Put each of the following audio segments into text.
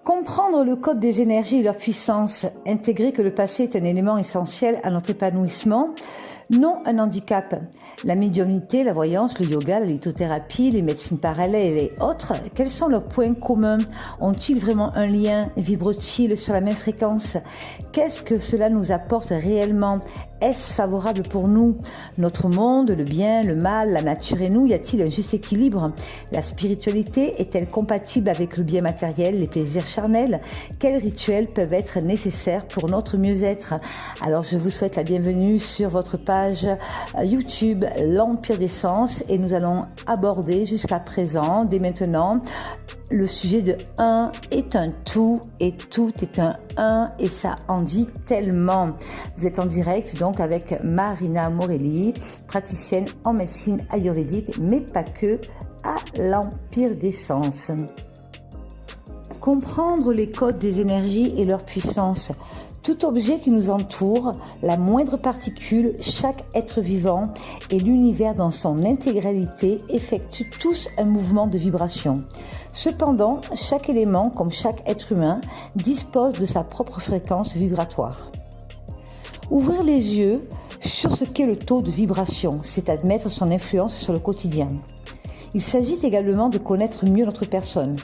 Comprendre le code des énergies et leur puissance, intégrer que le passé est un élément essentiel à notre épanouissement, non un handicap. La médiumnité, la voyance, le yoga, la lithothérapie, les médecines parallèles et autres, quels sont leurs points communs? Ont-ils vraiment un lien? Vibrent-ils sur la même fréquence? Qu'est-ce que cela nous apporte réellement? Est-ce favorable pour nous? Notre monde, le bien, le mal, la nature et nous, y a-t-il un juste équilibre? La spiritualité est-elle compatible avec le bien matériel, les plaisirs charnels? Quels rituels peuvent être nécessaires pour notre mieux-être? Alors je vous souhaite la bienvenue sur votre page YouTube L'Empire des Sens et nous allons aborder jusqu'à présent, dès maintenant, le sujet de un est un tout et tout est un et ça en dit tellement. Vous êtes en direct donc avec Marina Morelli, praticienne en médecine ayurvédique, mais pas que, à l'Empire des Sens. Comprendre les codes des énergies et leur puissance. Tout objet qui nous entoure, la moindre particule, chaque être vivant et l'univers dans son intégralité effectuent tous un mouvement de vibration. Cependant, chaque élément, comme chaque être humain, dispose de sa propre fréquence vibratoire. Ouvrir les yeux sur ce qu'est le taux de vibration, c'est admettre son influence sur le quotidien. Il s'agit également de connaître mieux notre personne.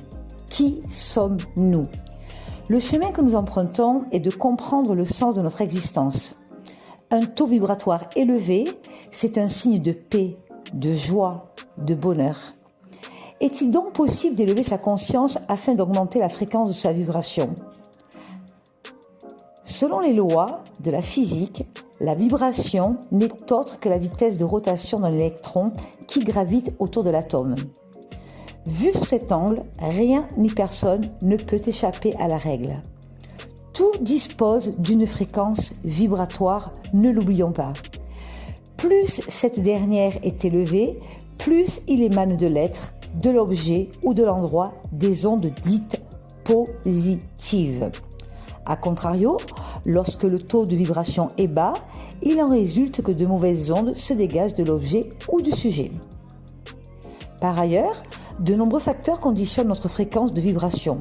Qui sommes-nous ? Le chemin que nous empruntons est de comprendre le sens de notre existence. Un taux vibratoire élevé, c'est un signe de paix, de joie, de bonheur. Est-il donc possible d'élever sa conscience afin d'augmenter la fréquence de sa vibration ? Selon les lois de la physique, la vibration n'est autre que la vitesse de rotation d'un électron qui gravite autour de l'atome. Vu sous cet angle, rien ni personne ne peut échapper à la règle. Tout dispose d'une fréquence vibratoire, ne l'oublions pas. Plus cette dernière est élevée, plus il émane de l'être, de l'objet ou de l'endroit des ondes dites positives. A contrario, lorsque le taux de vibration est bas, il en résulte que de mauvaises ondes se dégagent de l'objet ou du sujet. Par ailleurs, de nombreux facteurs conditionnent notre fréquence de vibration.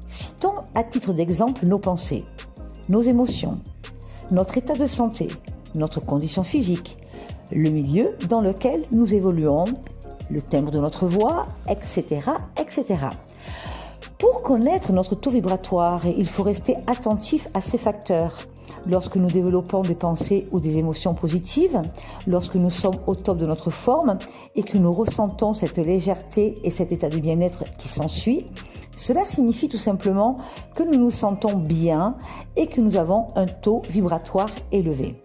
Citons à titre d'exemple nos pensées, nos émotions, notre état de santé, notre condition physique, le milieu dans lequel nous évoluons, le timbre de notre voix, etc., etc. Pour connaître notre taux vibratoire, il faut rester attentif à ces facteurs. Lorsque nous développons des pensées ou des émotions positives, lorsque nous sommes au top de notre forme et que nous ressentons cette légèreté et cet état de bien-être qui s'ensuit, cela signifie tout simplement que nous nous sentons bien et que nous avons un taux vibratoire élevé.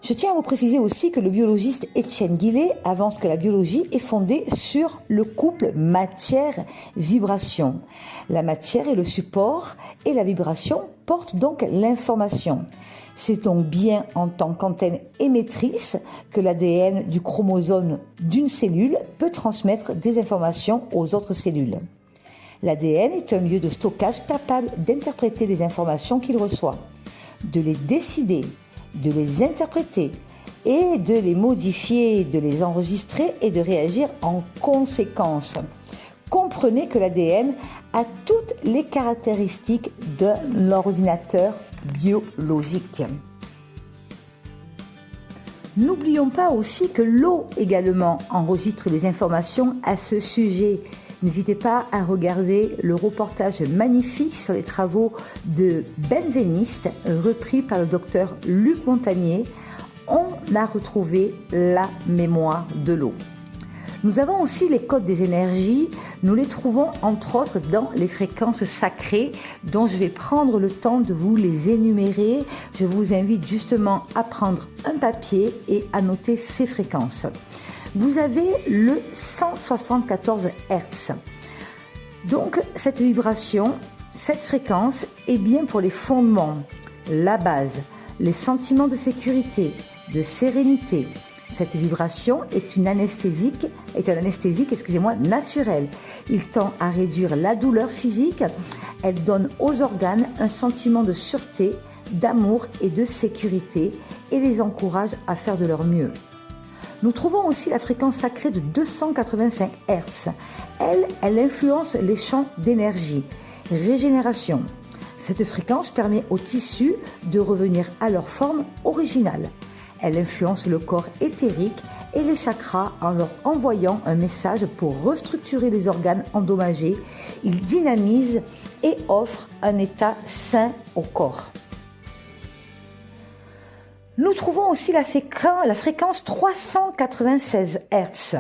Je tiens à vous préciser aussi que le biologiste Étienne Guillet avance que la biologie est fondée sur le couple matière-vibration. La matière est le support et la vibration porte donc l'information. C'est donc bien en tant qu'antenne émettrice que l'ADN du chromosome d'une cellule peut transmettre des informations aux autres cellules. L'ADN est un lieu de stockage capable d'interpréter les informations qu'il reçoit, de les décider, de les interpréter et de les modifier, de les enregistrer et de réagir en conséquence. Comprenez que l'ADN a toutes les caractéristiques d'un ordinateur biologique. N'oublions pas aussi que l'eau également enregistre des informations à ce sujet. N'hésitez pas à regarder le reportage magnifique sur les travaux de Benveniste, repris par le docteur Luc Montagnier. On a retrouvé la mémoire de l'eau. Nous avons aussi les codes des énergies. Nous les trouvons entre autres dans les fréquences sacrées dont je vais prendre le temps de vous les énumérer. Je vous invite justement à prendre un papier et à noter ces fréquences. Vous avez le 174 Hz. Donc cette vibration, cette fréquence est bien pour les fondements, la base, les sentiments de sécurité, de sérénité. Cette vibration est un anesthésique naturel. Il tend à réduire la douleur physique. Elle donne aux organes un sentiment de sûreté, d'amour et de sécurité et les encourage à faire de leur mieux. Nous trouvons aussi la fréquence sacrée de 285 Hz. Elle influence les champs d'énergie, régénération. Cette fréquence permet aux tissus de revenir à leur forme originale. Elle influence le corps éthérique et les chakras en leur envoyant un message pour restructurer les organes endommagés. Il dynamise et offre un état sain au corps. Nous trouvons aussi la fréquence 396 Hz.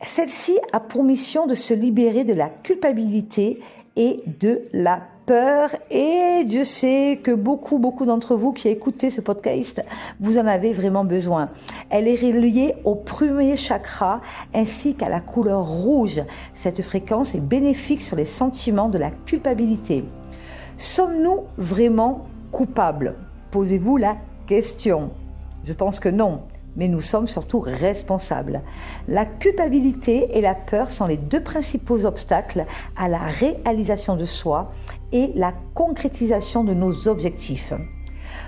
Celle-ci a pour mission de se libérer de la culpabilité et de la peur. Et Dieu sait que beaucoup d'entre vous qui écoutez ce podcast, vous en avez vraiment besoin. Elle est reliée au premier chakra ainsi qu'à la couleur rouge. Cette fréquence est bénéfique sur les sentiments de la culpabilité. Sommes-nous vraiment coupables? Posez-vous la question. Je pense que non, mais nous sommes surtout responsables. La culpabilité et la peur sont les deux principaux obstacles à la réalisation de soi et la concrétisation de nos objectifs.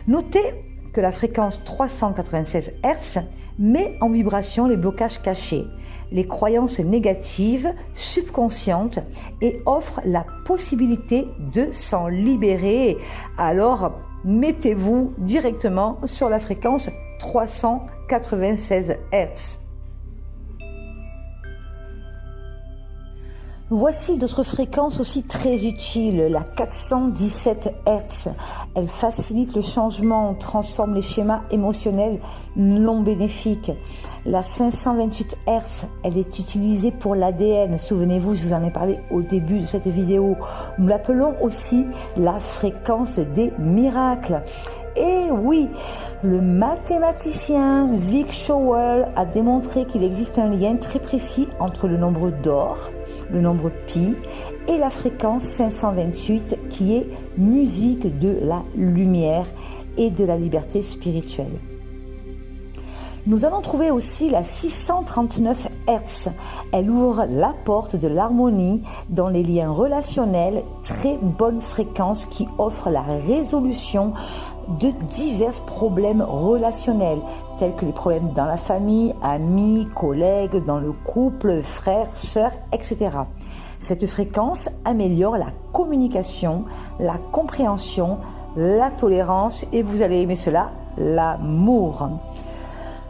Notez que la fréquence 396 Hz met en vibration les blocages cachés, les croyances négatives, subconscientes et offre la possibilité de s'en libérer. Alors, mettez-vous directement sur la fréquence 396 Hz. Voici d'autres fréquences aussi très utiles. La 417 Hz, elle facilite le changement, transforme les schémas émotionnels non bénéfiques. La 528 Hz, elle est utilisée pour l'ADN. Souvenez-vous, je vous en ai parlé au début de cette vidéo. Nous l'appelons aussi la fréquence des miracles. Et oui, le mathématicien Vic Showell a démontré qu'il existe un lien très précis entre le nombre d'or, le nombre pi et la fréquence 528 qui est musique de la lumière et de la liberté spirituelle. Nous allons trouver aussi la 639 Hz. Elle ouvre la porte de l'harmonie dans les liens relationnels, très bonne fréquence qui offre la résolution de divers problèmes relationnels, tels que les problèmes dans la famille, amis, collègues, dans le couple, frères, sœurs, etc. Cette fréquence améliore la communication, la compréhension, la tolérance et vous allez aimer cela, l'amour.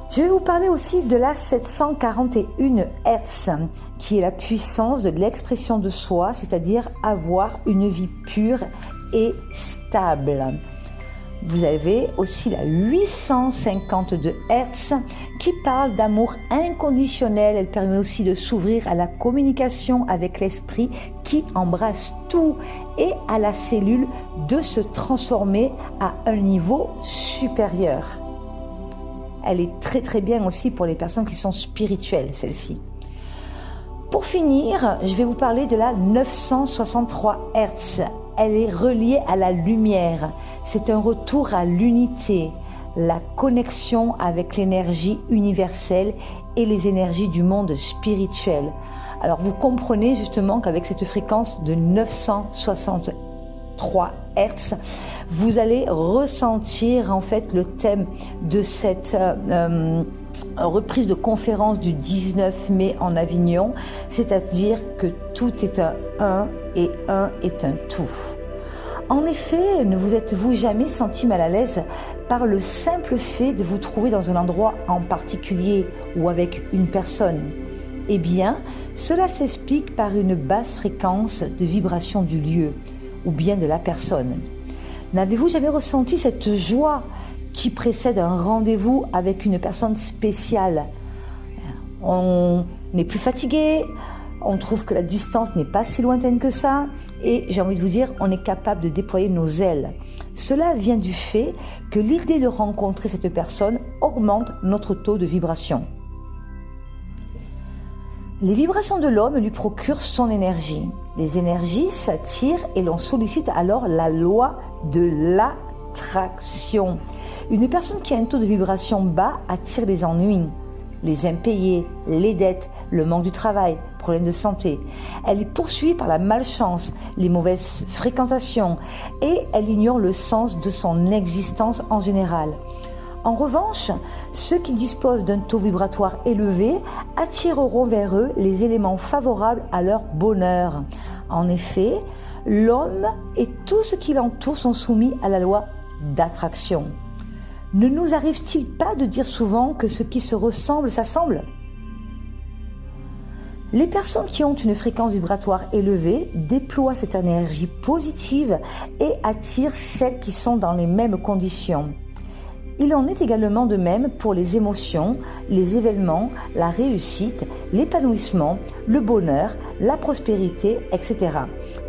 Je vais vous parler aussi de la 741 Hz, qui est la puissance de l'expression de soi, c'est-à-dire avoir une vie pure et stable. Vous avez aussi la 852 Hz qui parle d'amour inconditionnel. Elle permet aussi de s'ouvrir à la communication avec l'esprit qui embrasse tout et à la cellule de se transformer à un niveau supérieur. Elle est très très bien aussi pour les personnes qui sont spirituelles, celle-ci. Pour finir, je vais vous parler de la 963 Hz. Elle est reliée à la lumière. C'est un retour à l'unité, la connexion avec l'énergie universelle et les énergies du monde spirituel. Alors vous comprenez justement qu'avec cette fréquence de 963 Hz, vous allez ressentir en fait le thème de cette reprise de conférence du 19 mai en Avignon, c'est-à-dire que tout est un 1 et 1 est un tout. En effet, ne vous êtes-vous jamais senti mal à l'aise par le simple fait de vous trouver dans un endroit en particulier ou avec une personne? Eh bien, cela s'explique par une basse fréquence de vibration du lieu ou bien de la personne. N'avez-vous jamais ressenti cette joie qui précède un rendez-vous avec une personne spéciale? On n'est plus fatigué, on trouve que la distance n'est pas si lointaine que ça et j'ai envie de vous dire, on est capable de déployer nos ailes. Cela vient du fait que l'idée de rencontrer cette personne augmente notre taux de vibration. Les vibrations de l'homme lui procurent son énergie. Les énergies s'attirent et l'on sollicite alors la loi de l'attraction. Une personne qui a un taux de vibration bas attire les ennuis, les impayés, les dettes, le manque du travail, problèmes de santé. Elle est poursuivie par la malchance, les mauvaises fréquentations et elle ignore le sens de son existence en général. En revanche, ceux qui disposent d'un taux vibratoire élevé attireront vers eux les éléments favorables à leur bonheur. En effet, l'homme et tout ce qui l'entoure sont soumis à la loi d'attraction. Ne nous arrive-t-il pas de dire souvent que ce qui se ressemble s'assemble ? Les personnes qui ont une fréquence vibratoire élevée déploient cette énergie positive et attirent celles qui sont dans les mêmes conditions. Il en est également de même pour les émotions, les événements, la réussite, l'épanouissement, le bonheur, la prospérité, etc.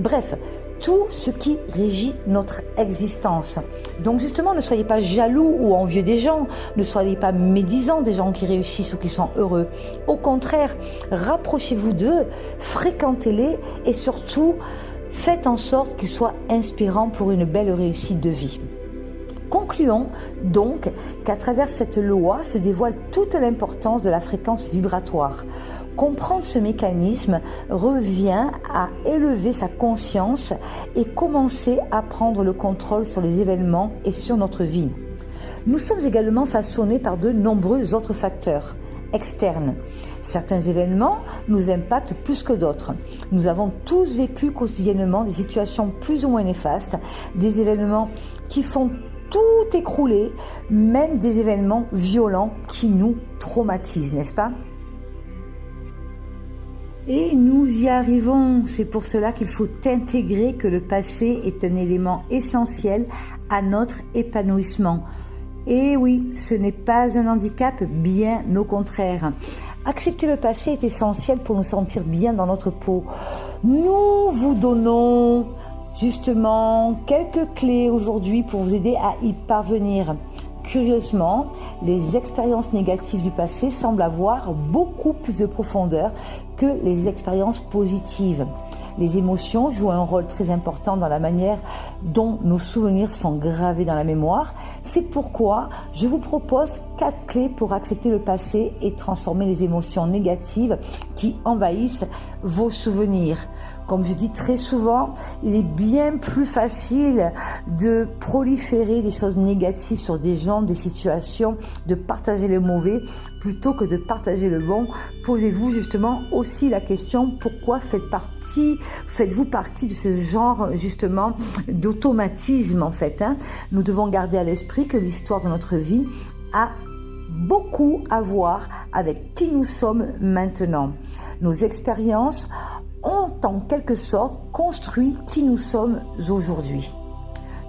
Bref, tout ce qui régit notre existence. Donc justement, ne soyez pas jaloux ou envieux des gens, ne soyez pas médisants des gens qui réussissent ou qui sont heureux. Au contraire, rapprochez-vous d'eux, fréquentez-les et surtout, faites en sorte qu'ils soient inspirants pour une belle réussite de vie. Concluons donc qu'à travers cette loi se dévoile toute l'importance de la fréquence vibratoire. Comprendre ce mécanisme revient à élever sa conscience et commencer à prendre le contrôle sur les événements et sur notre vie. Nous sommes également façonnés par de nombreux autres facteurs externes. Certains événements nous impactent plus que d'autres. Nous avons tous vécu quotidiennement des situations plus ou moins néfastes, des événements qui font tout écrouler, même des événements violents qui nous traumatisent, n'est-ce pas ? Et nous y arrivons. C'est pour cela qu'il faut intégrer que le passé est un élément essentiel à notre épanouissement. Et oui, ce n'est pas un handicap, bien au contraire. Accepter le passé est essentiel pour nous sentir bien dans notre peau. Nous vous donnons justement quelques clés aujourd'hui pour vous aider à y parvenir. Curieusement, les expériences négatives du passé semblent avoir beaucoup plus de profondeur que les expériences positives. Les émotions jouent un rôle très important dans la manière dont nos souvenirs sont gravés dans la mémoire. C'est pourquoi je vous propose 4 clés pour accepter le passé et transformer les émotions négatives qui envahissent vos souvenirs. Comme je dis très souvent, il est bien plus facile de proliférer des choses négatives sur des gens, des situations, de partager le mauvais plutôt que de partager le bon. Posez-vous justement aussi la question, pourquoi faites-vous partie de ce genre justement d'automatisme en fait, hein ? Nous devons garder à l'esprit que l'histoire de notre vie a beaucoup à voir avec qui nous sommes maintenant. Nos expériences ont en quelque sorte construit qui nous sommes aujourd'hui.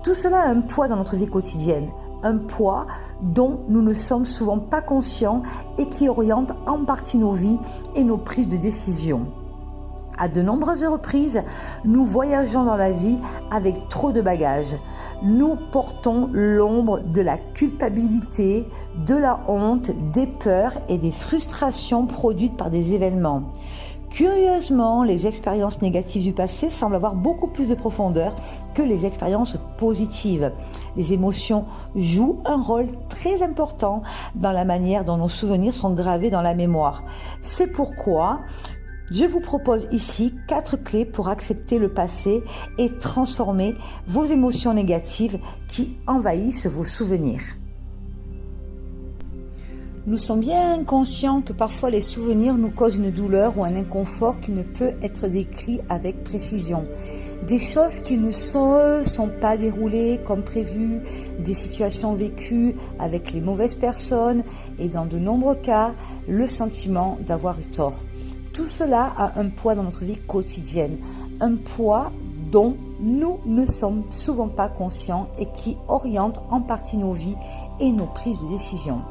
Tout cela a un poids dans notre vie quotidienne, un poids dont nous ne sommes souvent pas conscients et qui oriente en partie nos vies et nos prises de décision. À de nombreuses reprises, nous voyageons dans la vie avec trop de bagages. Nous portons l'ombre de la culpabilité, de la honte, des peurs et des frustrations produites par des événements. Curieusement, les expériences négatives du passé semblent avoir beaucoup plus de profondeur que les expériences positives. Les émotions jouent un rôle très important dans la manière dont nos souvenirs sont gravés dans la mémoire. C'est pourquoi je vous propose ici 4 clés pour accepter le passé et transformer vos émotions négatives qui envahissent vos souvenirs. Nous sommes bien conscients que parfois les souvenirs nous causent une douleur ou un inconfort qui ne peut être décrit avec précision. Des choses qui ne sont pas déroulées comme prévu, des situations vécues avec les mauvaises personnes et dans de nombreux cas, le sentiment d'avoir eu tort. Tout cela a un poids dans notre vie quotidienne, un poids dont nous ne sommes souvent pas conscients et qui oriente en partie nos vies et nos prises de décision.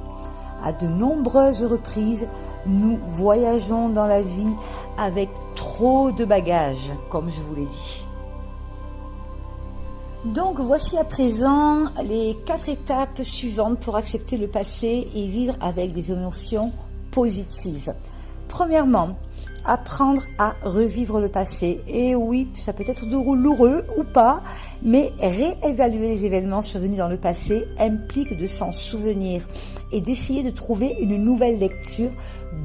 À de nombreuses reprises, nous voyageons dans la vie avec trop de bagages, comme je vous l'ai dit. Donc voici à présent les 4 étapes suivantes pour accepter le passé et vivre avec des émotions positives. Premièrement, apprendre à revivre le passé. Et oui, ça peut être douloureux ou pas, mais réévaluer les événements survenus dans le passé implique de s'en souvenir et d'essayer de trouver une nouvelle lecture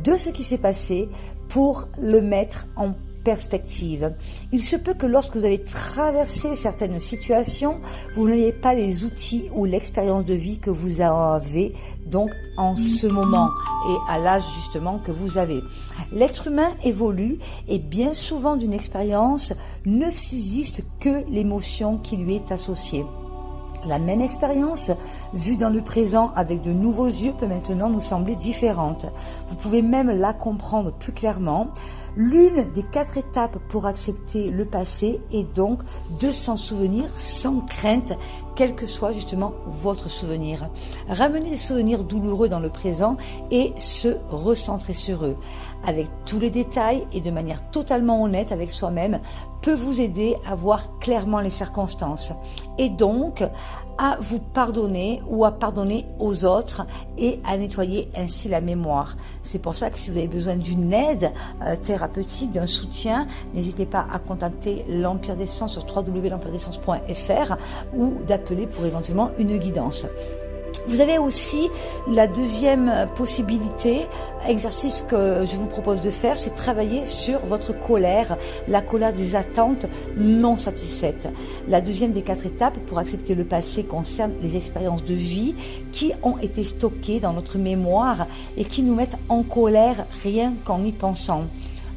de ce qui s'est passé pour le mettre en perspective. Il se peut que lorsque vous avez traversé certaines situations, vous n'ayez pas les outils ou l'expérience de vie que vous avez donc en ce moment et à l'âge justement que vous avez. L'être humain évolue et bien souvent d'une expérience ne subsiste que l'émotion qui lui est associée. La même expérience, vue dans le présent avec de nouveaux yeux, peut maintenant nous sembler différente. Vous pouvez même la comprendre plus clairement. L'une des 4 étapes pour accepter le passé est donc de s'en souvenir sans crainte, quel que soit justement votre souvenir. Ramener les souvenirs douloureux dans le présent et se recentrer sur eux, avec tous les détails et de manière totalement honnête avec soi-même, peut vous aider à voir clairement les circonstances et donc à vous pardonner ou à pardonner aux autres et à nettoyer ainsi la mémoire. C'est pour ça que si vous avez besoin d'une aide thérapeutique, d'un soutien, n'hésitez pas à contacter l'Empire des Sens sur www.l'empiredescens.fr ou d'appeler pour éventuellement une guidance. Vous avez aussi la deuxième possibilité, exercice que je vous propose de faire, c'est travailler sur votre colère, la colère des attentes non satisfaites. La deuxième des 4 étapes pour accepter le passé concerne les expériences de vie qui ont été stockées dans notre mémoire et qui nous mettent en colère rien qu'en y pensant.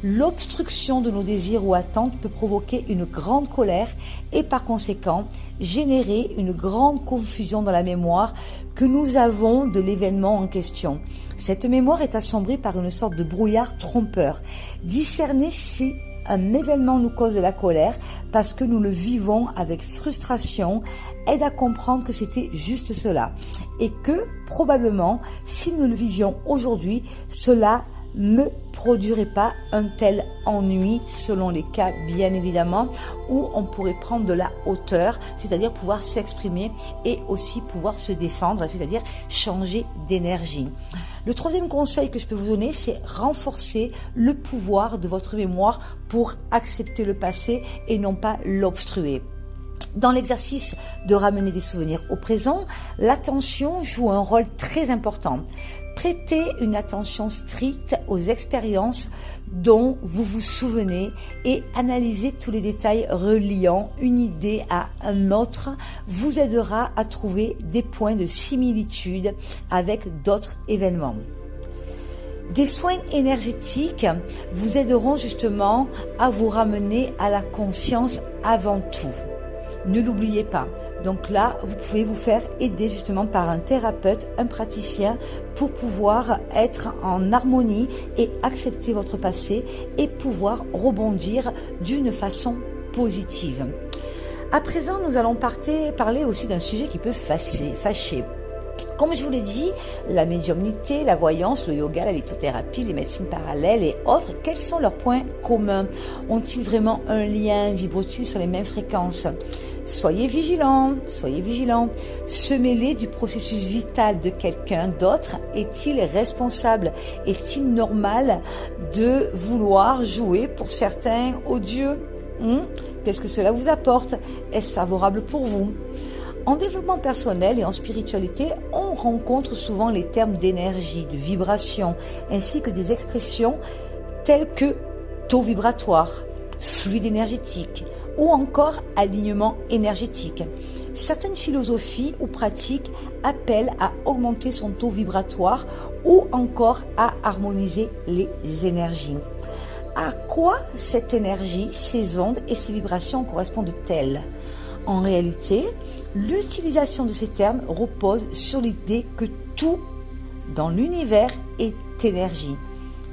L'obstruction de nos désirs ou attentes peut provoquer une grande colère et par conséquent générer une grande confusion dans la mémoire que nous avons de l'événement en question. Cette mémoire est assombrée par une sorte de brouillard trompeur. Discerner si un événement nous cause de la colère parce que nous le vivons avec frustration aide à comprendre que c'était juste cela et que probablement si nous le vivions aujourd'hui, cela ne produirait pas un tel ennui selon les cas bien évidemment où on pourrait prendre de la hauteur, c'est-à-dire pouvoir s'exprimer et aussi pouvoir se défendre, c'est-à-dire changer d'énergie. Le troisième conseil que je peux vous donner, c'est renforcer le pouvoir de votre mémoire pour accepter le passé et non pas l'obstruer. Dans l'exercice de ramener des souvenirs au présent, l'attention joue un rôle très important. Prêtez une attention stricte aux expériences dont vous vous souvenez et analysez tous les détails reliant une idée à un autre vous aidera à trouver des points de similitude avec d'autres événements. Des soins énergétiques vous aideront justement à vous ramener à la conscience avant tout. Ne l'oubliez pas. Donc là, vous pouvez vous faire aider justement par un thérapeute, un praticien pour pouvoir être en harmonie et accepter votre passé et pouvoir rebondir d'une façon positive. À présent, nous allons parler aussi d'un sujet qui peut fâcher. Comme je vous l'ai dit, la médiumnité, la voyance, le yoga, la lithothérapie, les médecines parallèles et autres, quels sont leurs points communs? Ont-ils vraiment un lien? Vibrent-ils sur les mêmes fréquences? Soyez vigilants. Se mêler du processus vital de quelqu'un d'autre est-il responsable? Est-il normal de vouloir jouer pour certains aux dieux? Qu'est-ce que cela vous apporte? Est-ce favorable pour vous? En développement personnel et en spiritualité, on rencontre souvent les termes d'énergie, de vibration, ainsi que des expressions telles que taux vibratoire, fluide énergétique ou encore alignement énergétique. Certaines philosophies ou pratiques appellent à augmenter son taux vibratoire ou encore à harmoniser les énergies. À quoi cette énergie, ces ondes et ces vibrations correspondent-elles? En réalité, l'utilisation de ces termes repose sur l'idée que tout dans l'univers est énergie.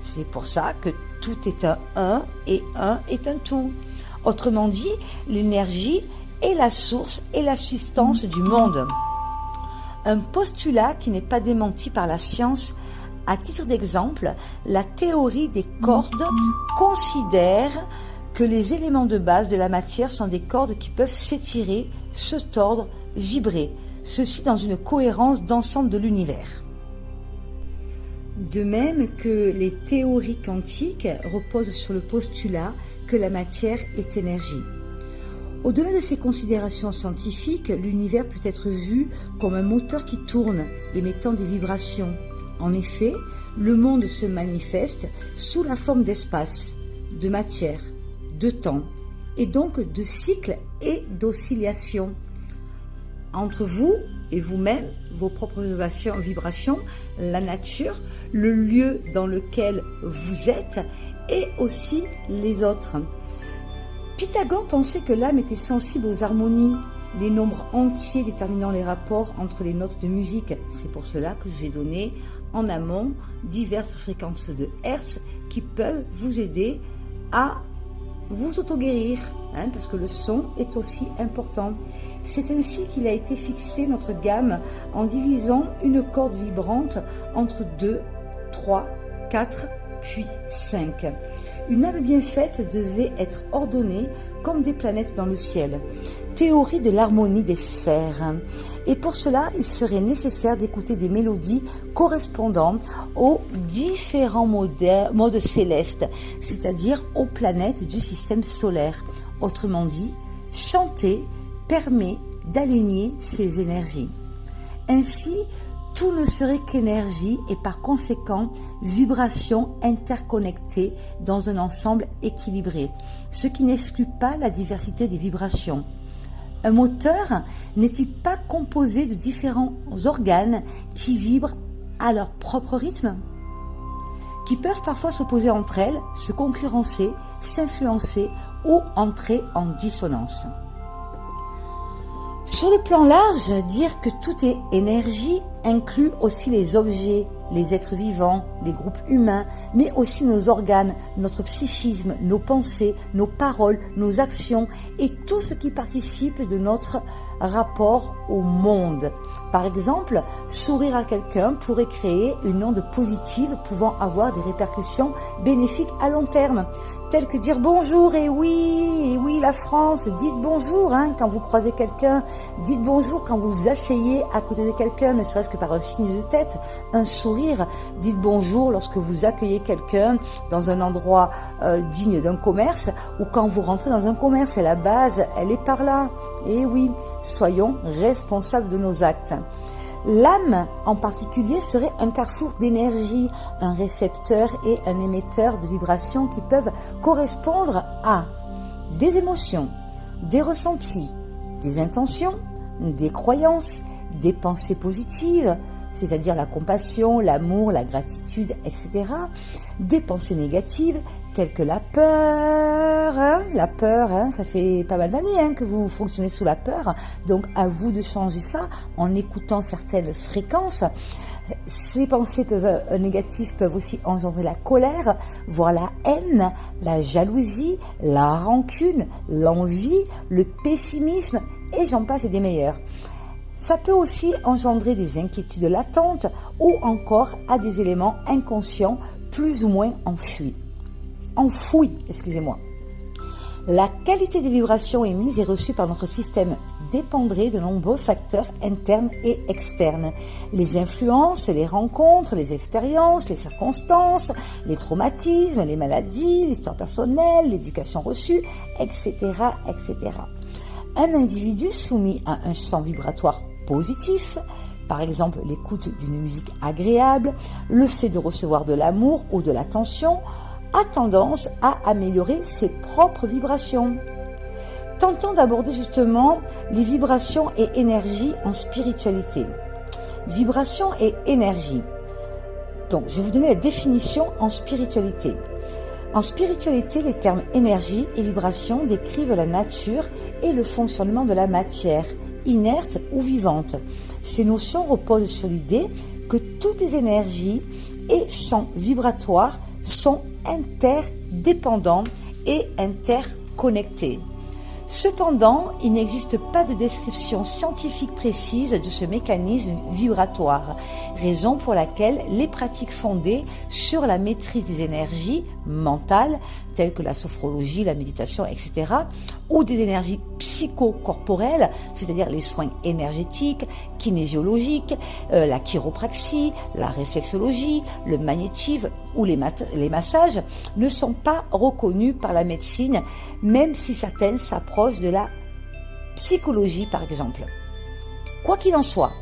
C'est pour ça que tout est un et un est un tout. Autrement dit, l'énergie est la source et la substance du monde. Un postulat qui n'est pas démenti par la science. À titre d'exemple, la théorie des cordes considère que les éléments de base de la matière sont des cordes qui peuvent s'étirer, se tordre, vibrer, ceci dans une cohérence d'ensemble de l'univers. De même que les théories quantiques reposent sur le postulat que la matière est énergie. Au-delà de ces considérations scientifiques, l'univers peut être vu comme un moteur qui tourne, émettant des vibrations. En effet, le monde se manifeste sous la forme d'espace, de matière, de temps et donc de cycles et d'oscillations entre vous et vous-même, vos propres vibrations, la nature, le lieu dans lequel vous êtes et aussi les autres. Pythagore pensait que l'âme était sensible aux harmonies, les nombres entiers déterminant les rapports entre les notes de musique. C'est pour cela que je vous ai donné en amont diverses fréquences de Hertz qui peuvent vous aider à vous auto-guérir, parce que le son est aussi important. C'est ainsi qu'il a été fixé notre gamme en divisant une corde vibrante entre 2, 3, 4, puis 5. Une âme bien faite devait être ordonnée comme des planètes dans le ciel. Théorie de l'harmonie des sphères. Et pour cela, il serait nécessaire d'écouter des mélodies correspondant aux différents modes célestes, c'est-à-dire aux planètes du système solaire. Autrement dit, chanter permet d'aligner ces énergies. Ainsi, tout ne serait qu'énergie et par conséquent, vibration interconnectées dans un ensemble équilibré, ce qui n'exclut pas la diversité des vibrations. Un moteur n'est-il pas composé de différents organes qui vibrent à leur propre rythme, qui peuvent parfois s'opposer entre elles, se concurrencer, s'influencer ou entrer en dissonance? Sur le plan large, dire que tout est énergie inclut aussi les objets, les êtres vivants, les groupes humains, mais aussi nos organes, notre psychisme, nos pensées, nos paroles, nos actions et tout ce qui participe de notre rapport au monde. Par exemple, sourire à quelqu'un pourrait créer une onde positive pouvant avoir des répercussions bénéfiques à long terme, telles que dire bonjour, et oui la France, dites bonjour quand vous croisez quelqu'un, dites bonjour quand vous vous asseyez à côté de quelqu'un, ne serait-ce que par un signe de tête, un sourire, dites bonjour lorsque vous accueillez quelqu'un dans un endroit digne d'un commerce ou quand vous rentrez dans un commerce, et la base, elle est par là. Et oui, soyons responsables de nos actes. L'âme, en particulier, serait un carrefour d'énergie, un récepteur et un émetteur de vibrations qui peuvent correspondre à des émotions, des ressentis, des intentions, des croyances, des pensées positives, c'est-à-dire la compassion, l'amour, la gratitude, etc. Des pensées négatives, telles que la peur. La peur, ça fait pas mal d'années que vous fonctionnez sous la peur. Donc, à vous de changer ça en écoutant certaines fréquences. Ces pensées négatives peuvent aussi engendrer la colère, voire la haine, la jalousie, la rancune, l'envie, le pessimisme, et j'en passe et des meilleurs. Ça peut aussi engendrer des inquiétudes latentes ou encore à des éléments inconscients plus ou moins enfouis. La qualité des vibrations émises et reçues par notre système dépendrait de nombreux facteurs internes et externes. Les influences, les rencontres, les expériences, les circonstances, les traumatismes, les maladies, l'histoire personnelle, l'éducation reçue, etc., etc. Un individu soumis à un champ vibratoire positif, par exemple l'écoute d'une musique agréable, le fait de recevoir de l'amour ou de l'attention, a tendance à améliorer ses propres vibrations. Tentons d'aborder justement les vibrations et énergie en spiritualité. Vibration et énergie. Donc, je vais vous donner la définition en spiritualité. En spiritualité, les termes énergie et vibration décrivent la nature et le fonctionnement de la matière, inerte ou vivante. Ces notions reposent sur l'idée que toutes les énergies et champs vibratoires sont interdépendants et interconnectés. Cependant, il n'existe pas de description scientifique précise de ce mécanisme vibratoire, raison pour laquelle les pratiques fondées sur la maîtrise des énergies mentales, telles que la sophrologie, la méditation, etc., ou des énergies psychocorporelles, c'est-à-dire les soins énergétiques, kinésiologiques, la chiropraxie, la réflexologie, le magnétisme ou les massages, ne sont pas reconnus par la médecine, même si certaines s'approchent de la psychologie par exemple. Quoi qu'il en soit,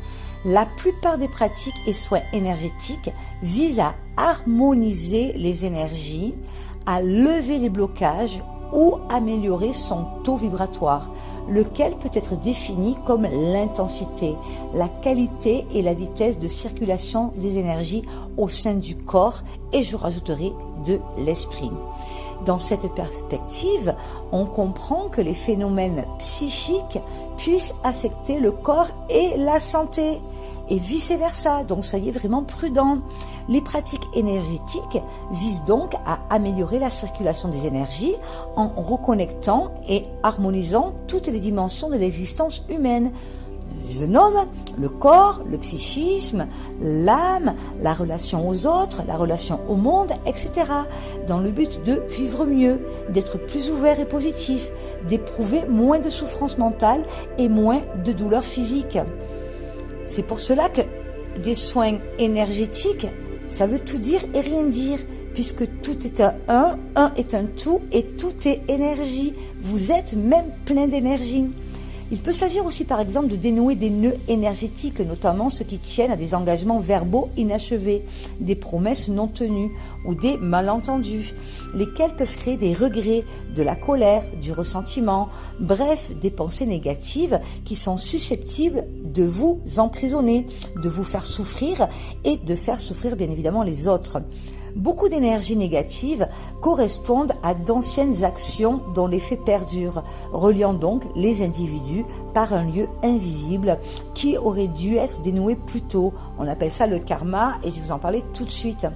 la plupart des pratiques et soins énergétiques visent à harmoniser les énergies, à lever les blocages ou améliorer son taux vibratoire, lequel peut être défini comme l'intensité, la qualité et la vitesse de circulation des énergies au sein du corps et je rajouterai de l'esprit. Dans cette perspective, on comprend que les phénomènes psychiques puissent affecter le corps et la santé, et vice-versa, donc soyez vraiment prudents. Les pratiques énergétiques visent donc à améliorer la circulation des énergies en reconnectant et harmonisant toutes les dimensions de l'existence humaine. Je nomme le corps, le psychisme, l'âme, la relation aux autres, la relation au monde, etc. dans le but de vivre mieux, d'être plus ouvert et positif, d'éprouver moins de souffrance mentale et moins de douleurs physiques. C'est pour cela que des soins énergétiques, ça veut tout dire et rien dire, puisque tout est un est un tout et tout est énergie. Vous êtes même plein d'énergie. Il peut s'agir aussi par exemple de dénouer des nœuds énergétiques, notamment ceux qui tiennent à des engagements verbaux inachevés, des promesses non tenues ou des malentendus, lesquels peuvent créer des regrets, de la colère, du ressentiment, bref, des pensées négatives qui sont susceptibles de vous emprisonner, de vous faire souffrir et de faire souffrir bien évidemment les autres. Beaucoup d'énergies négatives correspondent à d'anciennes actions dont l'effet perdure, reliant donc les individus par un lieu invisible qui aurait dû être dénoué plus tôt. On appelle ça le karma et je vais vous en parler tout de suite.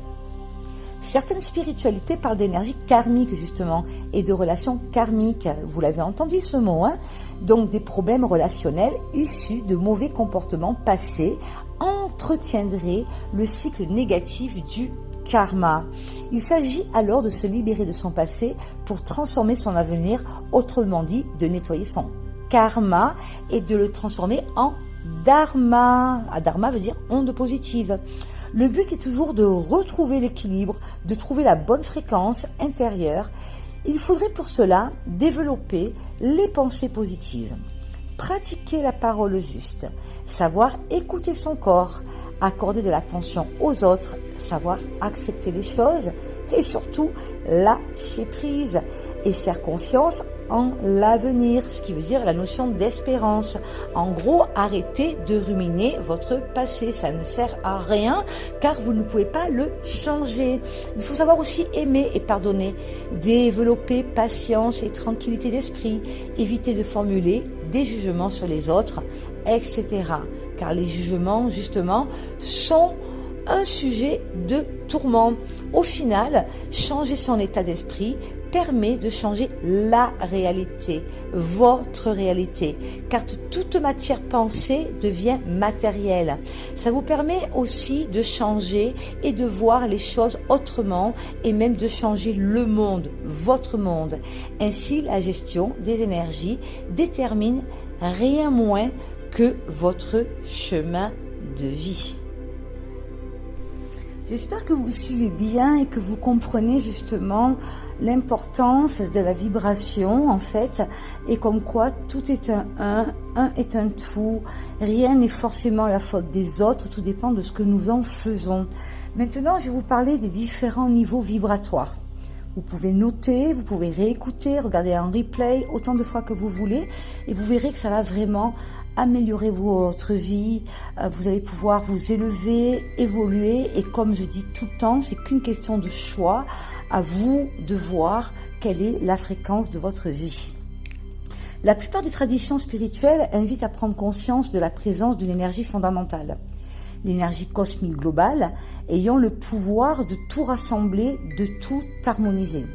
Certaines spiritualités parlent d'énergie karmique justement et de relations karmiques. Vous l'avez entendu ce mot, hein? Donc des problèmes relationnels issus de mauvais comportements passés entretiendraient le cycle négatif du karma. Il s'agit alors de se libérer de son passé pour transformer son avenir, autrement dit de nettoyer son karma et de le transformer en dharma. Dharma veut dire onde positive. Le but est toujours de retrouver l'équilibre, de trouver la bonne fréquence intérieure. Il faudrait pour cela développer les pensées positives, pratiquer la parole juste, savoir écouter son corps, accorder de l'attention aux autres, savoir accepter les choses et surtout lâcher prise et faire confiance en l'avenir, ce qui veut dire la notion d'espérance. En gros, arrêtez de ruminer votre passé, ça ne sert à rien car vous ne pouvez pas le changer. Il faut savoir aussi aimer et pardonner, développer patience et tranquillité d'esprit, éviter de formuler des jugements sur les autres, etc. Car les jugements, justement, sont un sujet de tourment. Au final, changer son état d'esprit permet de changer la réalité, votre réalité, car toute matière pensée devient matérielle. Ça vous permet aussi de changer et de voir les choses autrement et même de changer le monde, votre monde. Ainsi, la gestion des énergies détermine rien moins que votre chemin de vie. J'espère que vous suivez bien et que vous comprenez justement l'importance de la vibration en fait et comme quoi tout est un est un tout, rien n'est forcément la faute des autres, tout dépend de ce que nous en faisons. Maintenant, je vais vous parler des différents niveaux vibratoires. Vous pouvez noter, vous pouvez réécouter, regarder en replay autant de fois que vous voulez et vous verrez que ça va vraiment améliorer votre vie, vous allez pouvoir vous élever, évoluer et comme je dis tout le temps, c'est qu'une question de choix, à vous de voir quelle est la fréquence de votre vie. La plupart des traditions spirituelles invitent à prendre conscience de la présence d'une énergie fondamentale, l'énergie cosmique globale ayant le pouvoir de tout rassembler, de tout harmoniser.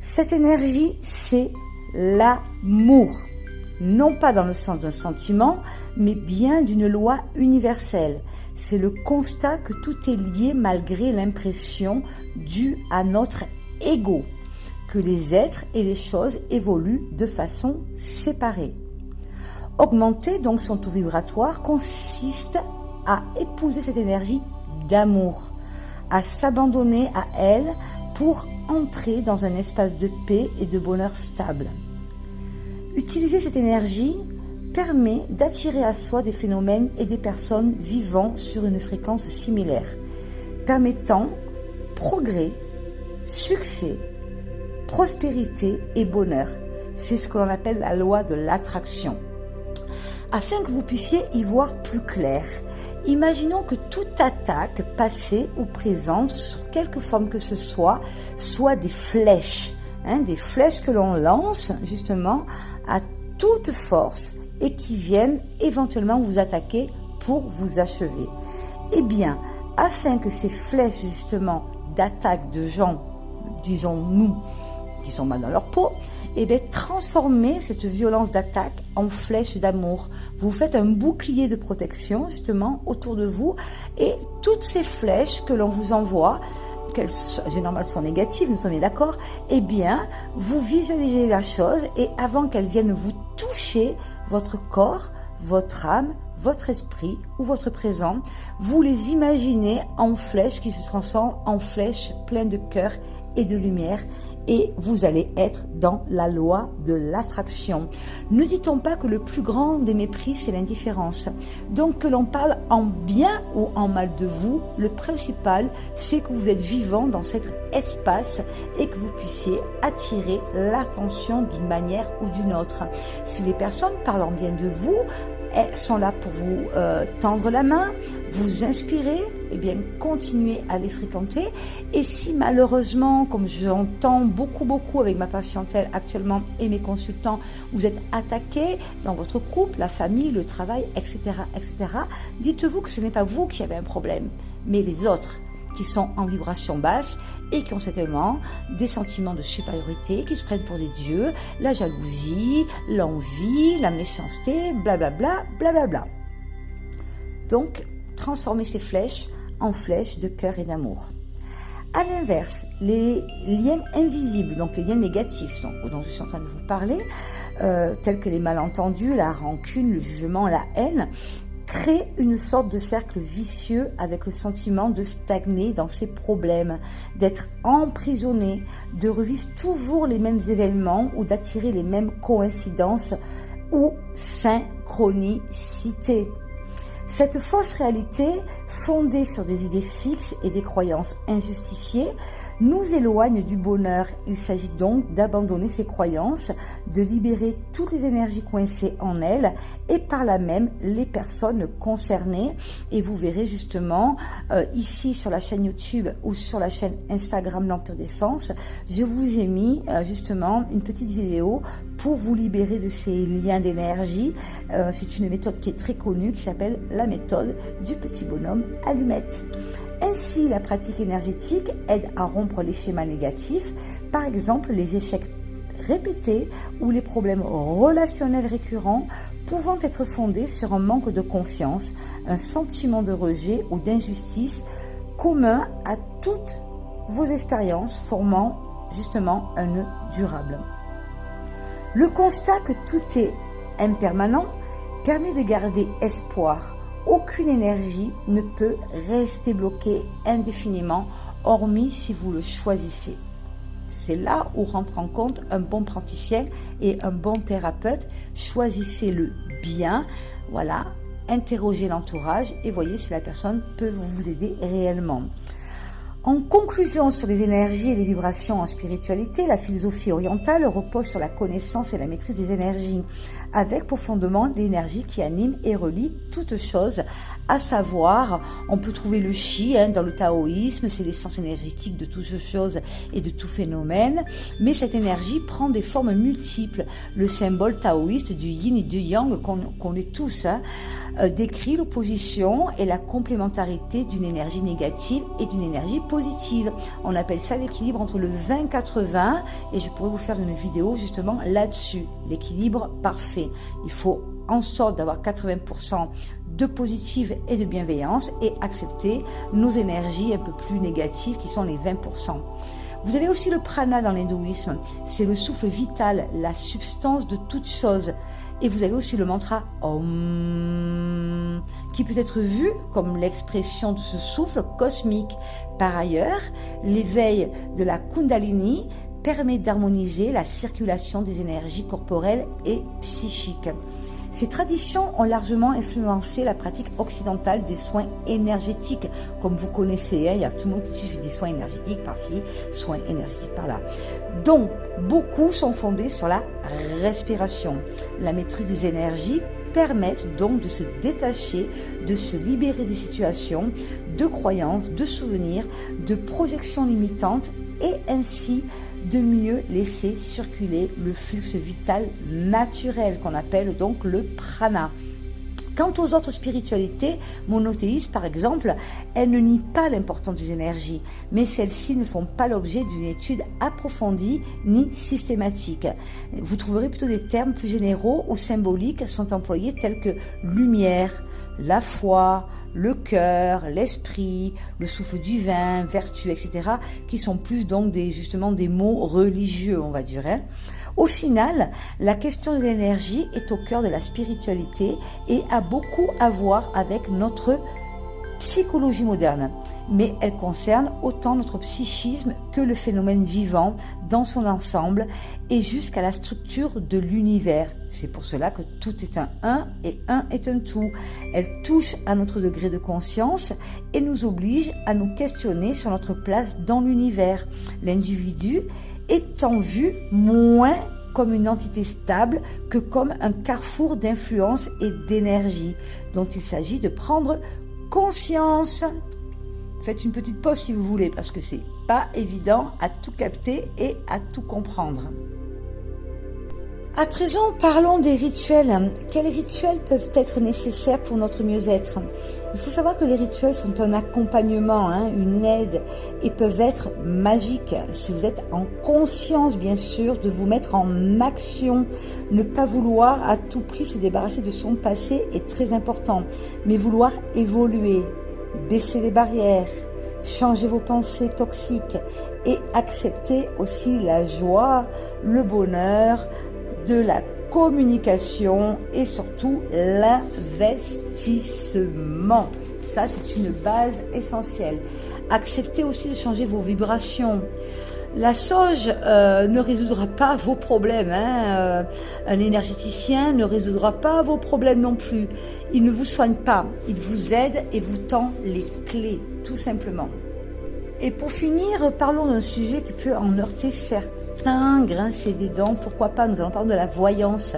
Cette énergie, c'est l'amour. Non pas dans le sens d'un sentiment, mais bien d'une loi universelle. C'est le constat que tout est lié malgré l'impression due à notre ego, que les êtres et les choses évoluent de façon séparée. Augmenter donc son taux vibratoire consiste à épouser cette énergie d'amour, à s'abandonner à elle pour entrer dans un espace de paix et de bonheur stable. Utiliser cette énergie permet d'attirer à soi des phénomènes et des personnes vivant sur une fréquence similaire, permettant progrès, succès, prospérité et bonheur. C'est ce que l'on appelle la loi de l'attraction. Afin que vous puissiez y voir plus clair, imaginons que toute attaque, passée ou présente, sur quelque forme que ce soit des flèches, des flèches que l'on lance justement à toute force et qui viennent éventuellement vous attaquer pour vous achever. Eh bien, afin que ces flèches justement d'attaque de gens, disons-nous, qui sont mal dans leur peau, et bien transformez cette violence d'attaque en flèche d'amour. Vous faites un bouclier de protection justement autour de vous et toutes ces flèches que l'on vous envoie, qu'elles généralement sont négatives, nous sommes bien d'accord, eh bien vous visualisez la chose et avant qu'elles viennent vous toucher votre corps, votre âme, votre esprit ou votre présent, vous les imaginez en flèches qui se transforment en flèches pleines de cœur et de lumière et vous allez être dans la loi de l'attraction. Ne dit-on pas que le plus grand des mépris, c'est l'indifférence? Donc que l'on parle en bien ou en mal de vous, le principal, c'est que vous êtes vivant dans cet espace et que vous puissiez attirer l'attention d'une manière ou d'une autre. Si les personnes parlent en bien de vous, elles sont là pour vous tendre la main, vous inspirer, eh bien continuez à les fréquenter. Et si malheureusement, comme j'entends beaucoup avec ma patientèle actuellement et mes consultants, vous êtes attaqués dans votre couple, la famille, le travail, etc., dites-vous que ce n'est pas vous qui avez un problème, mais les autres qui sont en vibration basse et qui ont certainement des sentiments de supériorité, qui se prennent pour des dieux, la jalousie, l'envie, la méchanceté, blablabla, blablabla. Donc, transformez ces flèches en flèches de cœur et d'amour. À l'inverse, les liens invisibles, donc les liens négatifs dont je suis en train de vous parler, tels que les malentendus, la rancune, le jugement, la haine, crée une sorte de cercle vicieux avec le sentiment de stagner dans ses problèmes, d'être emprisonné, de revivre toujours les mêmes événements ou d'attirer les mêmes coïncidences ou synchronicités. Cette fausse réalité, fondée sur des idées fixes et des croyances injustifiées, nous éloigne du bonheur. Il s'agit donc d'abandonner ces croyances, de libérer toutes les énergies coincées en elles et par là même les personnes concernées. Et vous verrez justement ici sur la chaîne YouTube ou sur la chaîne Instagram L'Empire des Sens, je vous ai mis justement une petite vidéo pour vous libérer de ces liens d'énergie. C'est une méthode qui est très connue qui s'appelle la méthode du petit bonhomme allumette. Ainsi, la pratique énergétique aide à rompre les schémas négatifs, par exemple les échecs répétés ou les problèmes relationnels récurrents pouvant être fondés sur un manque de confiance, un sentiment de rejet ou d'injustice commun à toutes vos expériences formant justement un nœud durable. Le constat que tout est impermanent permet de garder espoir. Aucune énergie ne peut rester bloquée indéfiniment, hormis si vous le choisissez. C'est là où rentre en compte un bon praticien et un bon thérapeute. Choisissez-le bien, voilà, interrogez l'entourage et voyez si la personne peut vous aider réellement. En conclusion sur les énergies et les vibrations en spiritualité, la philosophie orientale repose sur la connaissance et la maîtrise des énergies, avec pour fondement l'énergie qui anime et relie toutes choses, à savoir, on peut trouver le chi dans le taoïsme, c'est l'essence énergétique de toutes choses et de tout phénomène, mais cette énergie prend des formes multiples. Le symbole taoïste du yin et du yang qu'on est tous, décrit l'opposition et la complémentarité d'une énergie négative et d'une énergie positive. On appelle ça l'équilibre entre le 20-80 et je pourrais vous faire une vidéo justement là-dessus, l'équilibre parfait. Il faut en sorte d'avoir 80% de positive et de bienveillance et accepter nos énergies un peu plus négatives qui sont les 20%. Vous avez aussi le prana dans l'hindouisme, c'est le souffle vital, la substance de toute chose. Et vous avez aussi le mantra Om, qui peut être vu comme l'expression de ce souffle cosmique. Par ailleurs, l'éveil de la Kundalini permet d'harmoniser la circulation des énergies corporelles et psychiques. Ces traditions ont largement influencé la pratique occidentale des soins énergétiques. Comme vous connaissez, il y a tout le monde qui utilise des soins énergétiques par-ci, soins énergétiques par-là. Donc, beaucoup sont fondés sur la respiration. La maîtrise des énergies permettent donc de se détacher, de se libérer des situations, de croyances, de souvenirs, de projections limitantes et ainsi de mieux laisser circuler le flux vital naturel qu'on appelle donc le prana. Quant aux autres spiritualités monothéistes, par exemple, elles ne nient pas l'importance des énergies, mais celles-ci ne font pas l'objet d'une étude approfondie ni systématique. Vous trouverez plutôt des termes plus généraux ou symboliques sont employés tels que lumière, la foi, le cœur, l'esprit, le souffle divin, vertu, etc., qui sont plus donc justement des mots religieux, on va dire. Au final, la question de l'énergie est au cœur de la spiritualité et a beaucoup à voir avec notre psychologie moderne, mais elle concerne autant notre psychisme que le phénomène vivant dans son ensemble et jusqu'à la structure de l'univers. C'est pour cela que tout est un 1 et 1 est un tout. Elle touche à notre degré de conscience et nous oblige à nous questionner sur notre place dans l'univers. L'individu étant vu moins comme une entité stable que comme un carrefour d'influence et d'énergie dont il s'agit de prendre conscience. Faites une petite pause si vous voulez parce que c'est pas évident à tout capter et à tout comprendre. À présent, parlons des rituels. Quels rituels peuvent être nécessaires pour notre mieux-être? Il faut savoir que les rituels sont un accompagnement, une aide et peuvent être magiques. Si vous êtes en conscience, bien sûr, de vous mettre en action, ne pas vouloir à tout prix se débarrasser de son passé est très important, mais vouloir évoluer, baisser les barrières, changer vos pensées toxiques et accepter aussi la joie, le bonheur, de la communication et surtout l'investissement. Ça, c'est une base essentielle. Acceptez aussi de changer vos vibrations. La sauge ne résoudra pas vos problèmes. Un énergéticien ne résoudra pas vos problèmes non plus. Il ne vous soigne pas. Il vous aide et vous tend les clés, tout simplement. Et pour finir, parlons d'un sujet qui peut en heurter certains, grincer des dents. Pourquoi pas? Nous allons parler de la voyance.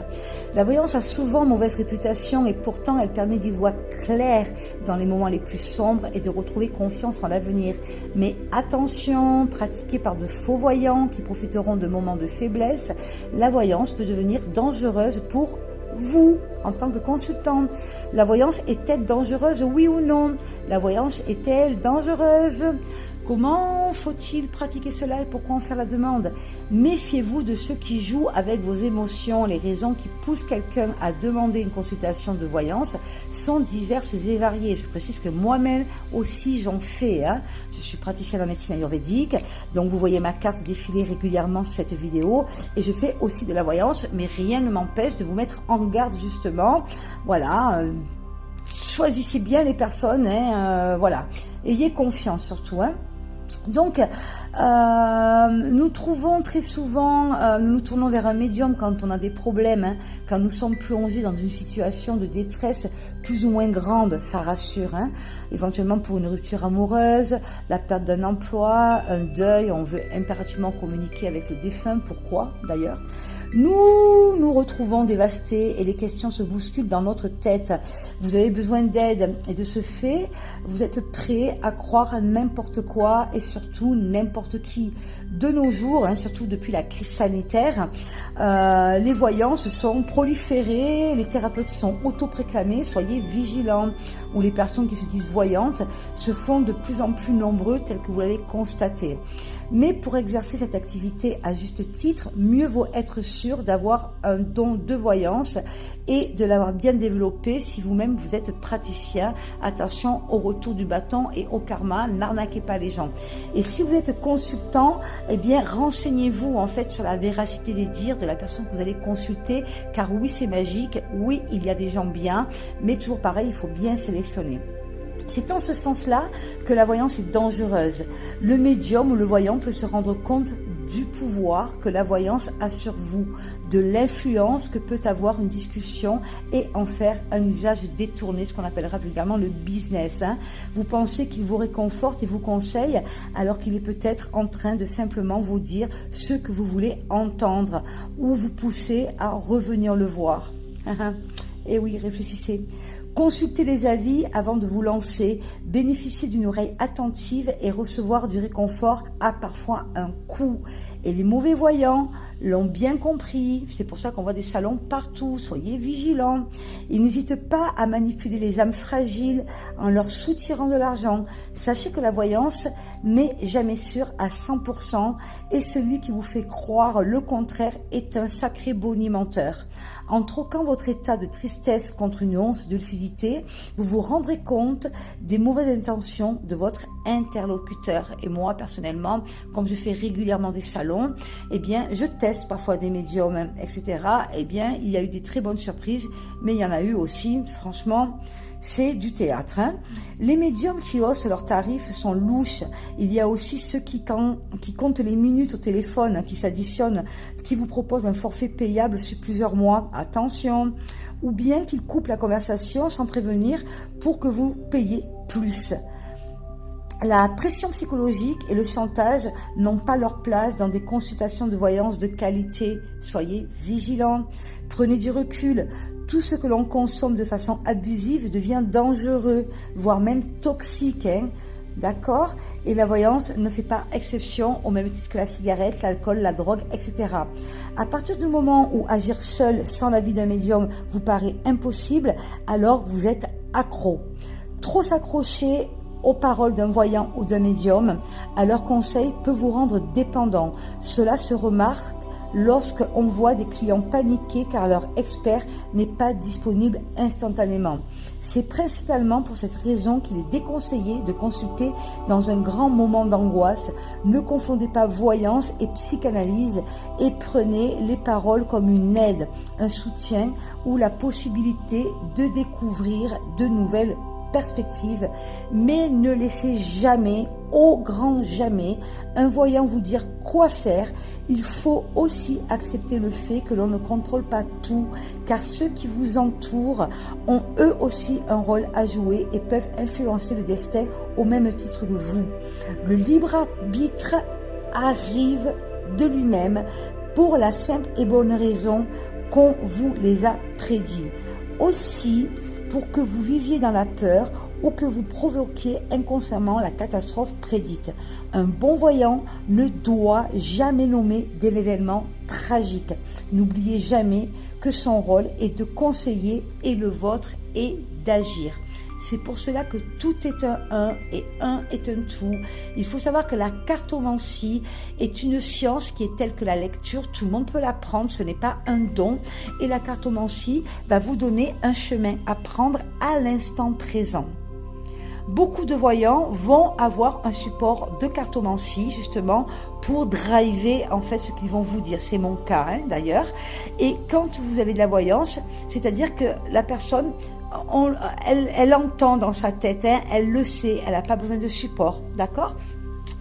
La voyance a souvent mauvaise réputation et pourtant elle permet d'y voir clair dans les moments les plus sombres et de retrouver confiance en l'avenir. Mais attention, pratiquée par de faux voyants qui profiteront de moments de faiblesse, la voyance peut devenir dangereuse pour vous, en tant que consultant. La voyance est-elle dangereuse, oui ou non? La voyance est-elle dangereuse? Comment faut-il pratiquer cela et pourquoi en faire la demande? Méfiez-vous de ceux qui jouent avec vos émotions. Les raisons qui poussent quelqu'un à demander une consultation de voyance sont diverses et variées. Je précise que moi-même aussi j'en fais. Je suis praticienne en médecine ayurvédique, donc vous voyez ma carte défiler régulièrement sur cette vidéo et je fais aussi de la voyance, mais rien ne m'empêche de vous mettre en garde justement. Voilà. Choisissez bien les personnes, voilà. Ayez confiance surtout, Donc, nous trouvons très souvent, nous nous tournons vers un médium quand on a des problèmes, quand nous sommes plongés dans une situation de détresse plus ou moins grande, ça rassure, éventuellement pour une rupture amoureuse, la perte d'un emploi, un deuil, on veut impérativement communiquer avec le défunt, pourquoi d'ailleurs? Nous nous retrouvons dévastés et les questions se bousculent dans notre tête. Vous avez besoin d'aide et de ce fait, vous êtes prêt à croire à n'importe quoi et surtout n'importe qui. De nos jours, surtout depuis la crise sanitaire, les voyants se sont proliférés, les thérapeutes sont autoproclamés, soyez vigilants. Ou les personnes qui se disent voyantes se font de plus en plus nombreux tel que vous l'avez constaté. Mais pour exercer cette activité à juste titre, mieux vaut être sûr d'avoir un don de voyance et de l'avoir bien développé si vous-même vous êtes praticien. Attention au retour du bâton et au karma, n'arnaquez pas les gens. Et si vous êtes consultant, eh bien renseignez-vous en fait sur la véracité des dires de la personne que vous allez consulter, car oui c'est magique, oui il y a des gens bien, mais toujours pareil, il faut bien sélectionner. C'est en ce sens-là que la voyance est dangereuse. Le médium ou le voyant peut se rendre compte du pouvoir que la voyance a sur vous, de l'influence que peut avoir une discussion et en faire un usage détourné, ce qu'on appellera vulgairement le business. Vous pensez qu'il vous réconforte et vous conseille alors qu'il est peut-être en train de simplement vous dire ce que vous voulez entendre ou vous pousser à revenir le voir. Et oui, réfléchissez. Consultez les avis avant de vous lancer, bénéficier d'une oreille attentive et recevoir du réconfort a parfois un coût. Et les mauvais voyants l'ont bien compris, c'est pour ça qu'on voit des salons partout, soyez vigilants. Ils n'hésitent pas à manipuler les âmes fragiles en leur soutirant de l'argent. Sachez que la voyance n'est jamais sûre à 100% et celui qui vous fait croire le contraire est un sacré bonimenteur. En troquant votre état de tristesse contre une once de lucidité, vous vous rendrez compte des mauvaises intentions de votre interlocuteur. Et moi, personnellement, comme je fais régulièrement des salons, eh bien, je teste parfois des médiums, etc. Eh bien, il y a eu des très bonnes surprises, mais il y en a eu aussi, franchement, c'est du théâtre. Les médiums qui haussent leurs tarifs sont louches. Il y a aussi ceux qui comptent les minutes au téléphone, qui s'additionnent, qui vous proposent un forfait payable sur plusieurs mois. Attention. Ou bien qu'ils coupent la conversation sans prévenir pour que vous payiez plus. La pression psychologique et le chantage n'ont pas leur place dans des consultations de voyance de qualité. Soyez vigilants. Prenez du recul. Tout ce que l'on consomme de façon abusive devient dangereux, voire même toxique. D'accord? Et la voyance ne fait pas exception au même titre que la cigarette, l'alcool, la drogue, etc. À partir du moment où agir seul, sans l'avis d'un médium, vous paraît impossible, alors vous êtes accro. Trop s'accrocher aux paroles d'un voyant ou d'un médium, à leurs conseils peut vous rendre dépendant. Cela se remarque lorsqu'on voit des clients paniquer car leur expert n'est pas disponible instantanément. C'est principalement pour cette raison qu'il est déconseillé de consulter dans un grand moment d'angoisse. Ne confondez pas voyance et psychanalyse et prenez les paroles comme une aide, un soutien ou la possibilité de découvrir de nouvelles perspectives, mais ne laissez jamais, au grand jamais, un voyant vous dire quoi faire. Il faut aussi accepter le fait que l'on ne contrôle pas tout, car ceux qui vous entourent ont eux aussi un rôle à jouer et peuvent influencer le destin au même titre que vous. Le libre arbitre arrive de lui-même pour la simple et bonne raison qu'on vous les a prédits. Aussi, pour que vous viviez dans la peur ou que vous provoquiez inconsciemment la catastrophe prédite. Un bon voyant ne doit jamais nommer d'événements tragiques. N'oubliez jamais que son rôle est de conseiller et le vôtre est d'agir. C'est pour cela que tout est un 1 et 1 est un tout. Il faut savoir que la cartomancie est une science qui est telle que la lecture. Tout le monde peut l'apprendre, ce n'est pas un don. Et la cartomancie va vous donner un chemin à prendre à l'instant présent. Beaucoup de voyants vont avoir un support de cartomancie justement pour driver en fait ce qu'ils vont vous dire. C'est mon cas d'ailleurs. Et quand vous avez de la voyance, c'est-à-dire que la personne elle entend dans sa tête, elle le sait, elle n'a pas besoin de support, d'accord?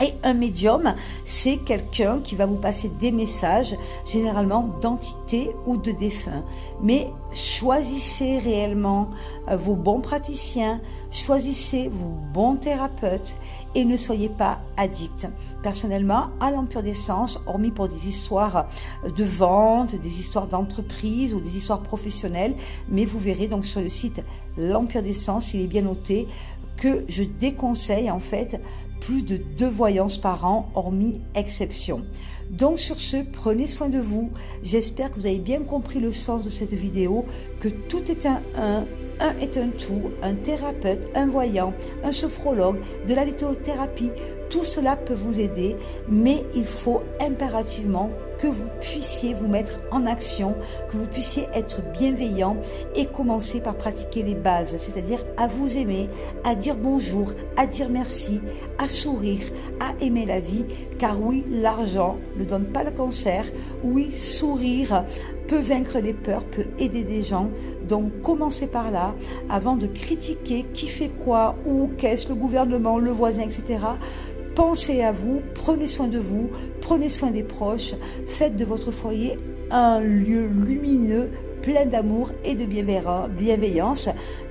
Et un médium, c'est quelqu'un qui va vous passer des messages, généralement d'entités ou de défunts. Mais choisissez réellement vos bons praticiens, choisissez vos bons thérapeutes et ne soyez pas addict. Personnellement, à l'Empire des Sens, hormis pour des histoires de vente, des histoires d'entreprise ou des histoires professionnelles, mais vous verrez donc sur le site l'Empire des Sens, il est bien noté que je déconseille en fait plus de 2 voyances par an, hormis exception. Donc sur ce, prenez soin de vous. J'espère que vous avez bien compris le sens de cette vidéo, que tout est un est un tout, un thérapeute, un voyant, un sophrologue, de la lithothérapie, tout cela peut vous aider, mais il faut impérativement que vous puissiez vous mettre en action, que vous puissiez être bienveillant et commencer par pratiquer les bases, c'est-à-dire à vous aimer, à dire bonjour, à dire merci, à sourire, à aimer la vie, car oui, l'argent ne donne pas le cancer, oui, sourire peut vaincre les peurs, peut aider des gens, donc commencez par là, avant de critiquer qui fait quoi, où, qu'est-ce, le gouvernement, le voisin, etc. Pensez à vous, prenez soin de vous, prenez soin des proches, faites de votre foyer un lieu lumineux, plein d'amour et de bienveillance.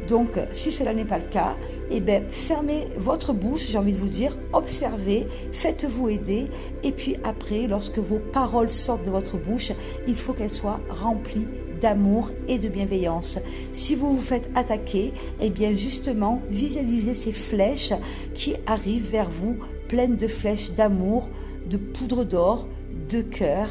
Donc, si cela n'est pas le cas, eh bien, fermez votre bouche, j'ai envie de vous dire, observez, faites-vous aider, et puis après, lorsque vos paroles sortent de votre bouche, il faut qu'elles soient remplies d'amour et de bienveillance. Si vous vous faites attaquer, eh bien, justement, visualisez ces flèches qui arrivent vers vous, pleines de flèches d'amour, de poudre d'or, de cœur.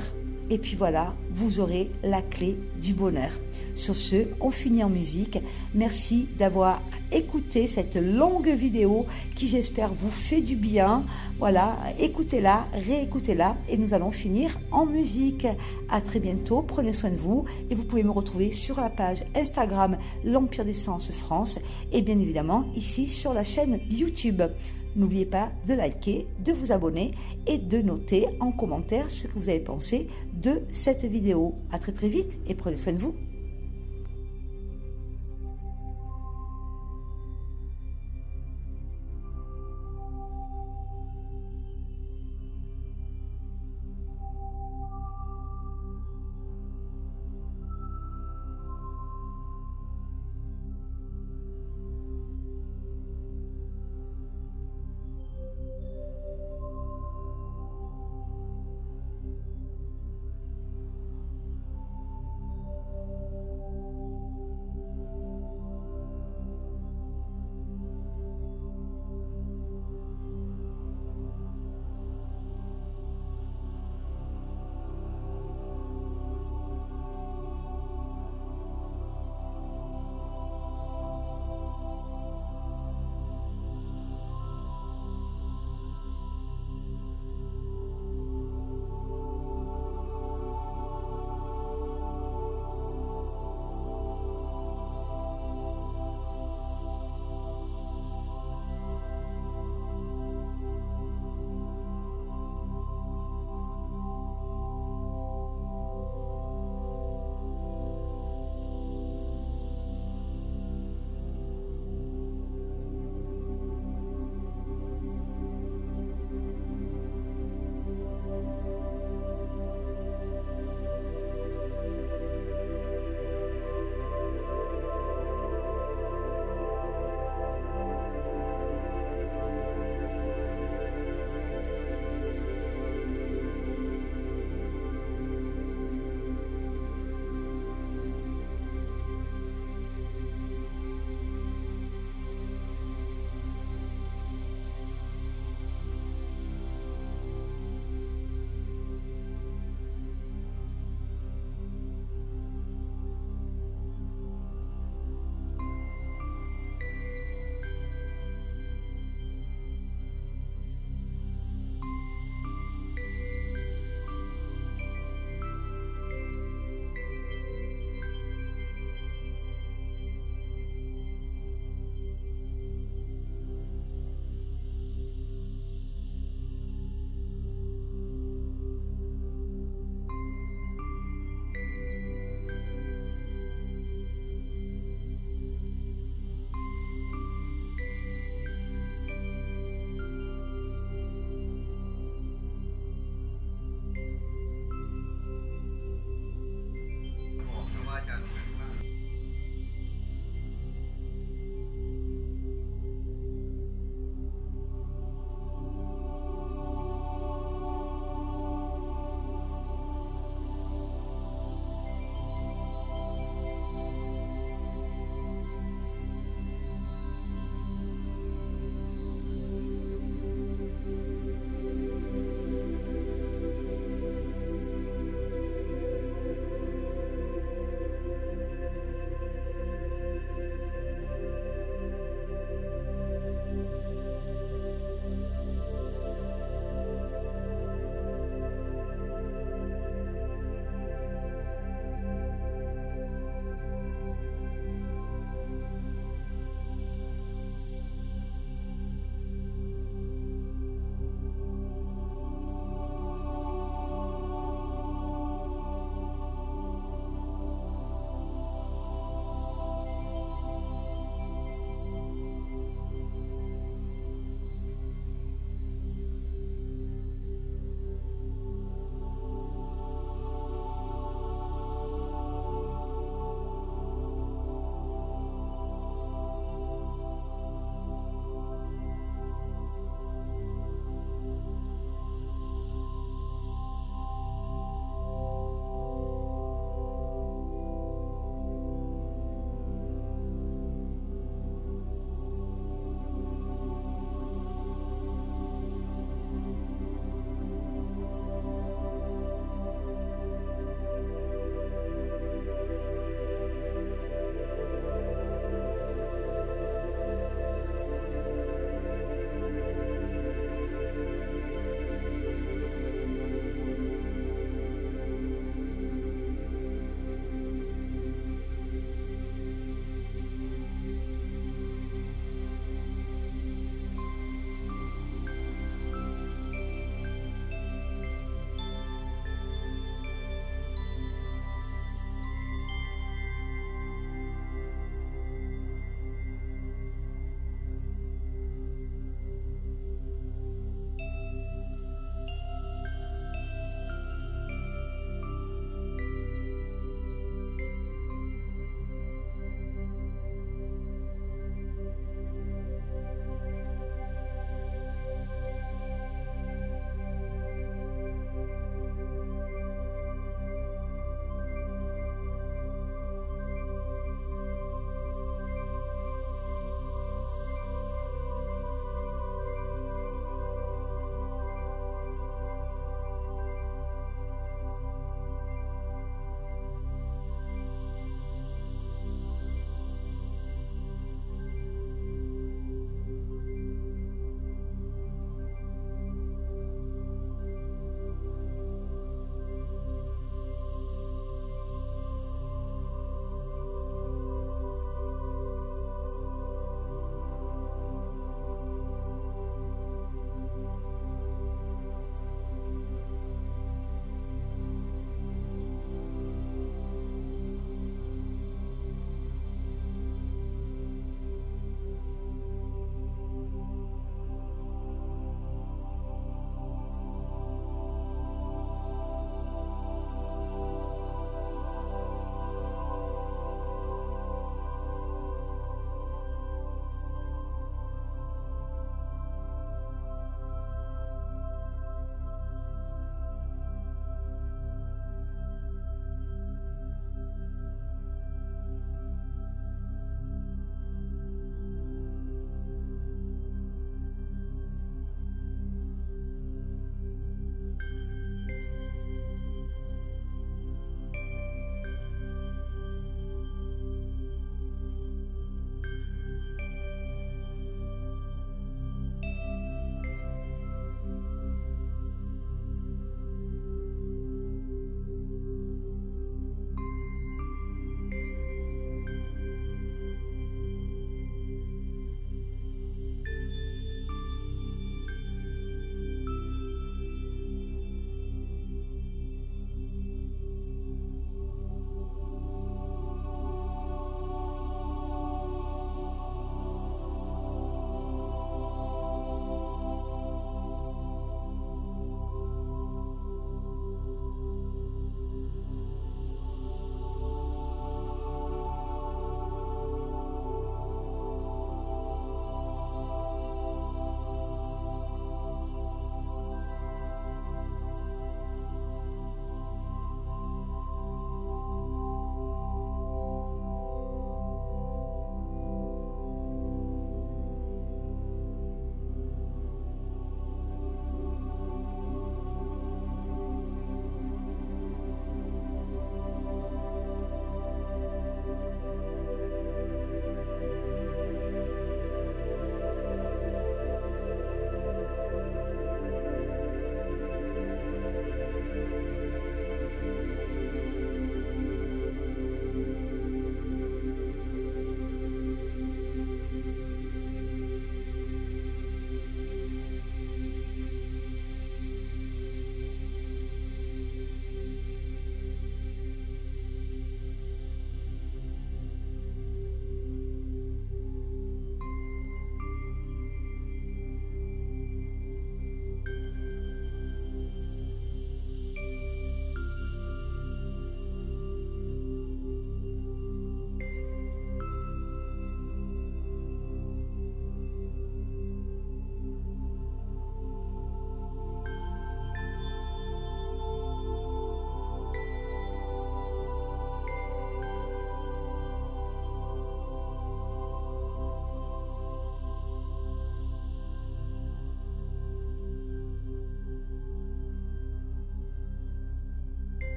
Et puis voilà, vous aurez la clé du bonheur. Sur ce, on finit en musique. Merci d'avoir écouté cette longue vidéo qui, j'espère, vous fait du bien. Voilà, écoutez-la, réécoutez-la et nous allons finir en musique. À très bientôt, prenez soin de vous et vous pouvez me retrouver sur la page Instagram L'Empire des Sens France et bien évidemment ici sur la chaîne YouTube. N'oubliez pas de liker, de vous abonner et de noter en commentaire ce que vous avez pensé de cette vidéo. À très très vite et prenez soin de vous.